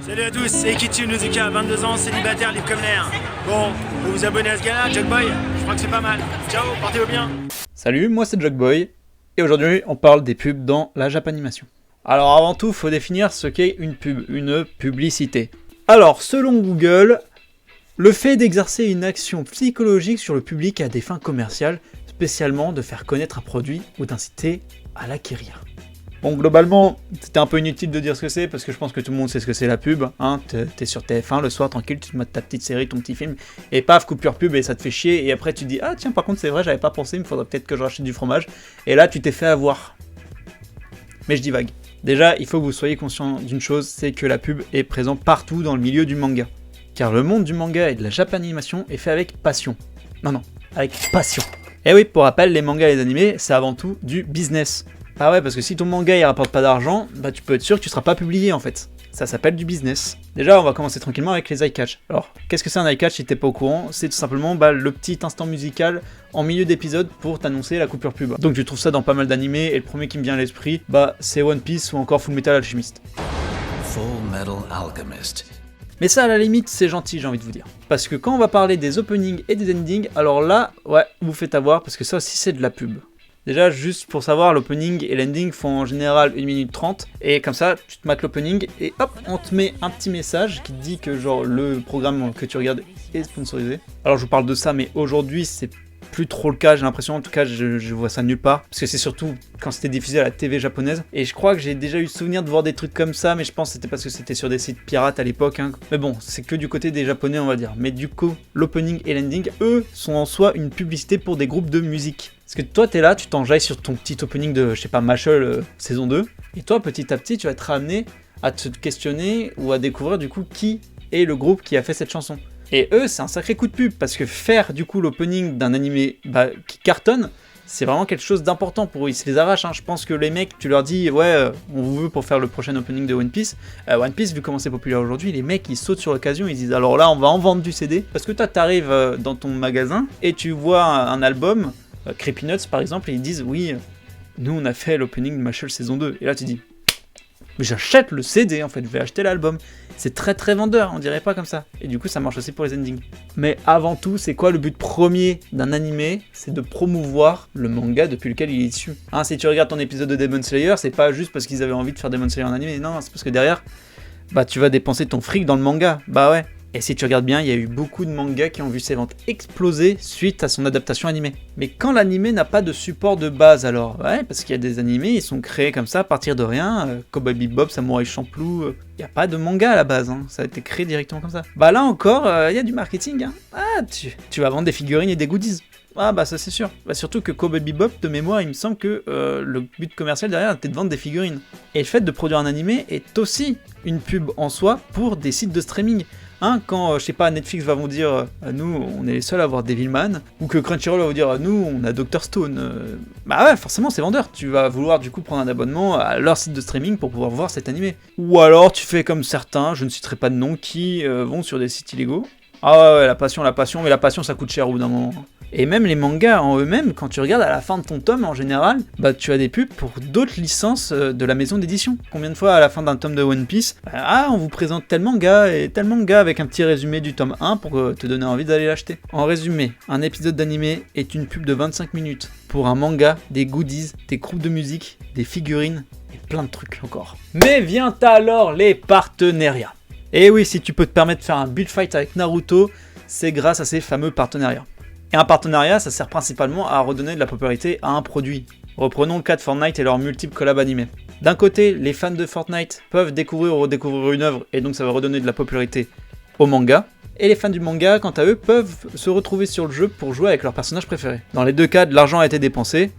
Salut à tous, c'est Ikitu Nozuka, 22 ans, célibataire, libre comme l'air. Bon, vous vous abonnez à ce gars-là, Jugboy? Je crois que c'est pas mal. Ciao, portez-vous bien. Salut, moi c'est Jugboy, et aujourd'hui on parle des pubs dans la Japanimation. Alors avant tout, faut définir ce qu'est une pub, une publicité. Alors, selon Google, le fait d'exercer une action psychologique sur le public à des fins commerciales, spécialement de faire connaître un produit ou d'inciter à l'acquérir. Bon, globalement, c'était un peu inutile de dire ce que c'est, parce que je pense que tout le monde sait ce que c'est la pub. Hein. T'es sur TF1 le soir, tranquille, tu te mates ta petite série, ton petit film, et paf, coupure pub, et ça te fait chier, et après tu te dis « Ah tiens, par contre c'est vrai, j'avais pas pensé, il me faudrait peut-être que je rachète du fromage. » Et là, tu t'es fait avoir. Mais je divague. Déjà, il faut que vous soyez conscient d'une chose, c'est que la pub est présente partout dans le milieu du manga. Car le monde du manga et de la Japanimation est fait avec passion. Non, avec passion. Et oui, pour rappel, les mangas et les animés, c'est avant tout du business. Ah ouais, parce que si ton manga il rapporte pas d'argent, bah tu peux être sûr que tu seras pas publié en fait. Ça s'appelle du business. Déjà, on va commencer tranquillement avec les iCatch. Alors, qu'est-ce que c'est un iCatch si t'es pas au courant? C'est tout simplement le petit instant musical en milieu d'épisode pour t'annoncer la coupure pub. Donc tu trouves ça dans pas mal d'animés, et le premier qui me vient à l'esprit, c'est One Piece ou encore Full Metal Alchemist. Full Metal Alchemist. Mais ça, à la limite, c'est gentil, j'ai envie de vous dire. Parce que quand on va parler des openings et des endings, alors là, ouais, vous faites avoir, parce que ça aussi c'est de la pub. Déjà, juste pour savoir, l'opening et l'ending font en général 1 minute 30, et comme ça, tu te mates l'opening, et hop, on te met un petit message qui te dit que genre le programme que tu regardes est sponsorisé. Alors je vous parle de ça, mais aujourd'hui, c'est plus trop le cas, j'ai l'impression, en tout cas, je vois ça nulle part, parce que c'est surtout quand c'était diffusé à la TV japonaise, et je crois que j'ai déjà eu souvenir de voir des trucs comme ça, mais je pense que c'était parce que c'était sur des sites pirates à l'époque, hein. Mais bon, c'est que du côté des japonais, on va dire. Mais du coup, l'opening et l'ending, eux, sont en soi une publicité pour des groupes de musique. Parce que toi, t'es là, tu t'enjailles sur ton petit opening de, je sais pas, Mashle saison 2, et toi, petit à petit, tu vas être amené à te questionner ou à découvrir du coup qui est le groupe qui a fait cette chanson. Et eux, c'est un sacré coup de pub, parce que faire du coup l'opening d'un animé qui cartonne, c'est vraiment quelque chose d'important pour eux, ils se les arrachent, hein. Je pense que les mecs, tu leur dis, ouais, on vous veut pour faire le prochain opening de One Piece. One Piece, vu comment c'est populaire aujourd'hui, les mecs, ils sautent sur l'occasion, ils disent, alors là, on va en vendre du CD. Parce que toi, t'arrives dans ton magasin, et tu vois un album, Creepy Nuts par exemple, et ils disent, oui, nous on a fait l'opening de Mashle saison 2. Et là, tu dis, mais j'achète le CD en fait, je vais acheter l'album. C'est très très vendeur, on dirait pas comme ça. Et du coup, ça marche aussi pour les endings. Mais avant tout, c'est quoi le but premier d'un animé? C'est de promouvoir le manga depuis lequel il est issu. Hein, si tu regardes ton épisode de Demon Slayer, c'est pas juste parce qu'ils avaient envie de faire Demon Slayer en animé, non, c'est parce que derrière, tu vas dépenser ton fric dans le manga. Bah ouais. Et si tu regardes bien, il y a eu beaucoup de mangas qui ont vu ses ventes exploser suite à son adaptation animée. Mais quand l'animé n'a pas de support de base, alors ouais, parce qu'il y a des animés, ils sont créés comme ça à partir de rien, Cowboy Bebop, Samurai Champloo, il n'y a pas de manga à la base, hein. Ça a été créé directement comme ça. Bah là encore, il y a du marketing, hein. Ah, tu vas vendre des figurines et des goodies. Ah bah ça c'est sûr. Surtout que Cowboy Bebop, de mémoire, il me semble que le but commercial derrière était de vendre des figurines. Et le fait de produire un animé est aussi une pub en soi pour des sites de streaming. Hein, quand, je sais pas, Netflix va vous dire nous, on est les seuls à avoir Devilman, ou que Crunchyroll va vous dire nous, on a Dr Stone. Bah ouais, forcément, c'est vendeur. Tu vas vouloir du coup prendre un abonnement à leur site de streaming pour pouvoir voir cet animé. Ou alors, tu fais comme certains, je ne citerai pas de nom, qui vont sur des sites illégaux. Ah ouais, la passion, mais la passion, ça coûte cher au bout d'un moment. Et même les mangas en eux-mêmes, quand tu regardes à la fin de ton tome, en général, tu as des pubs pour d'autres licences de la maison d'édition. Combien de fois à la fin d'un tome de One Piece, on vous présente tel manga avec un petit résumé du tome 1 pour te donner envie d'aller l'acheter. En résumé, un épisode d'animé est une pub de 25 minutes pour un manga, des goodies, des groupes de musique, des figurines et plein de trucs encore. Mais vient alors les partenariats. Et oui, si tu peux te permettre de faire un build fight avec Naruto, c'est grâce à ces fameux partenariats. Et un partenariat, ça sert principalement à redonner de la popularité à un produit. Reprenons le cas de Fortnite et leurs multiples collabs animés. D'un côté, les fans de Fortnite peuvent découvrir ou redécouvrir une œuvre, et donc ça va redonner de la popularité au manga. Et les fans du manga, quant à eux, peuvent se retrouver sur le jeu pour jouer avec leur personnage préféré. Dans les deux cas, de l'argent a été dépensé,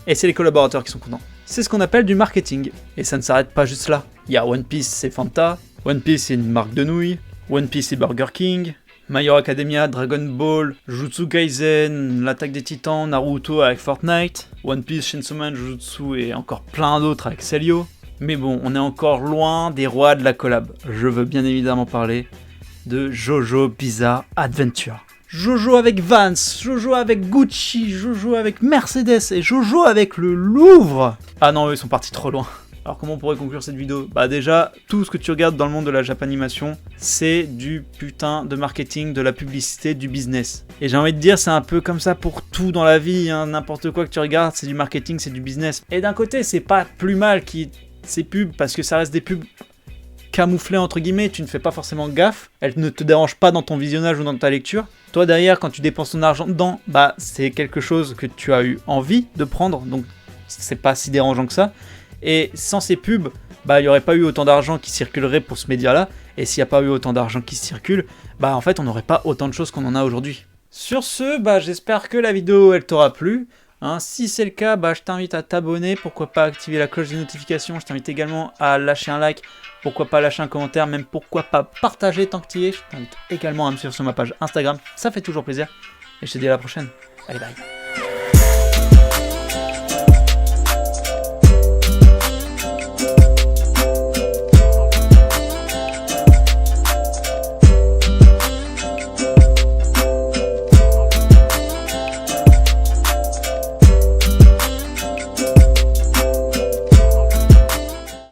et c'est les collaborateurs qui sont contents. C'est ce qu'on appelle du marketing, et ça ne s'arrête pas juste là. Il y a One Piece, c'est Fanta, One Piece c'est une marque de nouilles, One Piece c'est Burger King, My Hero Academia, Dragon Ball, Jujutsu Kaisen, l'Attaque des Titans, Naruto avec Fortnite, One Piece, Chainsaw Man, Jujutsu et encore plein d'autres avec Celio. Mais bon, on est encore loin des rois de la collab. Je veux bien évidemment parler de Jojo Bizarre Adventure. Jojo avec Vans, Jojo avec Gucci, Jojo avec Mercedes et Jojo avec le Louvre. Ah non, eux ils sont partis trop loin. Alors comment on pourrait conclure cette vidéo? Bah déjà, tout ce que tu regardes dans le monde de la Japanimation, c'est du putain de marketing, de la publicité, du business. Et j'ai envie de dire, c'est un peu comme ça pour tout dans la vie, hein. N'importe quoi que tu regardes, c'est du marketing, c'est du business. Et d'un côté, c'est pas plus mal ces pubs, parce que ça reste des pubs camouflées entre guillemets, tu ne fais pas forcément gaffe, elles ne te dérangent pas dans ton visionnage ou dans ta lecture. Toi derrière, quand tu dépenses ton argent dedans, bah c'est quelque chose que tu as eu envie de prendre, donc c'est pas si dérangeant que ça. Et sans ces pubs, bah il n'y aurait pas eu autant d'argent qui circulerait pour ce média-là. Et s'il n'y a pas eu autant d'argent qui circule, bah en fait on n'aurait pas autant de choses qu'on en a aujourd'hui. Sur ce, bah j'espère que la vidéo elle t'aura plu. Hein, si c'est le cas, bah je t'invite à t'abonner, pourquoi pas activer la cloche des notifications. Je t'invite également à lâcher un like, pourquoi pas lâcher un commentaire, même pourquoi pas partager tant que tu y es. Je t'invite également à me suivre sur ma page Instagram, ça fait toujours plaisir. Et je te dis à la prochaine. Bye bye.